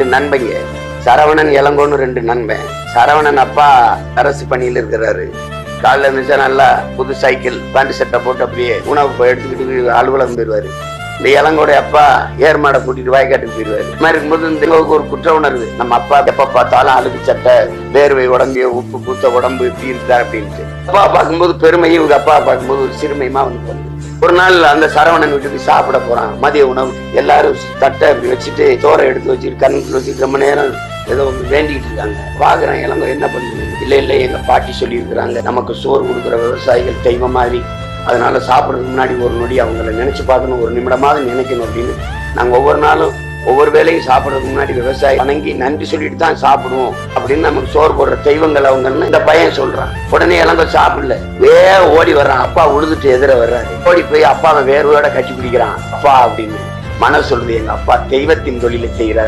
2 நண்பங்க. சரவணன் இளங்கோன்னு 2 நண்பன். சரவணன் அப்பா அரசு பணியில் இருக்கிறாரு. காலைல இருந்துச்சா நல்லா புது சைக்கிள் பேண்ட் சட்டை போட்டு அப்படியே உணவு எடுத்துக்கிட்டு அலுவலகம் போயிடுவாரு. இந்த இளங்கோடைய அப்பா ஏர்மாடை கூட்டிட்டு வயக்காட்டுக்கு போயிடுவாரு. இது மாதிரி இருக்கும்போது இந்த ஒரு குற்ற உணர்வு, நம்ம அப்பா எப்ப பார்த்தாலும் அழுகு சட்டை, வேர்வை உடம்பு, உப்பு பூத்த உடம்பு இப்படி இருக்கா அப்படின்ட்டு. அப்பா பார்க்கும்போது பெருமையும், இவங்க அப்பா பார்க்கும்போது ஒரு சிறுமையுமா வந்து ஒரு நாள் அந்த சரவணன் வீட்டுக்கு சாப்பிட போறான். மதிய உணவு எல்லாரும் தட்டை அப்படி வச்சுட்டு தோரை எடுத்து வச்சுட்டு கண்ணுக்குள்ள வச்சுட்டு ரொம்ப நேரம் ஏதோ வேண்டிக்கிட்டு இருக்காங்க. பாக்குறேன் இளங்கோ என்ன பண்ணுது. இல்ல எங்க பாட்டி சொல்லி இருக்கிறாங்க, நமக்கு சோறு கொடுக்குற விவசாயிகள் தெய்வம் மாதிரி, அதனால சாப்பிட்றதுக்கு முன்னாடி ஒரு நொடி அவங்கள நினைச்சு பார்க்கணும், ஒரு நிமிடமாவது நினைக்கணும் அப்படின்னு நாங்க ஒவ்வொரு நாளும் ஒவ்வொரு வேலையும் சாப்பிட்றதுக்கு முன்னாடி விவசாயி வணங்கி நன்றி சொல்லிட்டு தான் சாப்பிடுவோம் அப்படின்னு நமக்கு சோறு போடுற தெய்வங்கள் அவங்கன்னு இந்த பையன் சொல்றான். உடனே இளங்கோ சாப்பிடல, ஓடி வர்றான். அப்பா உழுதுட்டு எதிர வர்றாரு. ஓடி போய் அப்பாவை வேர்வையோட கட்டி பிடிக்கிறான். அப்பா அப்படின்னு மனசு சொல்லுது, எங்க அப்பா தெய்வத்தின் தொழிலை செய்யறாரு.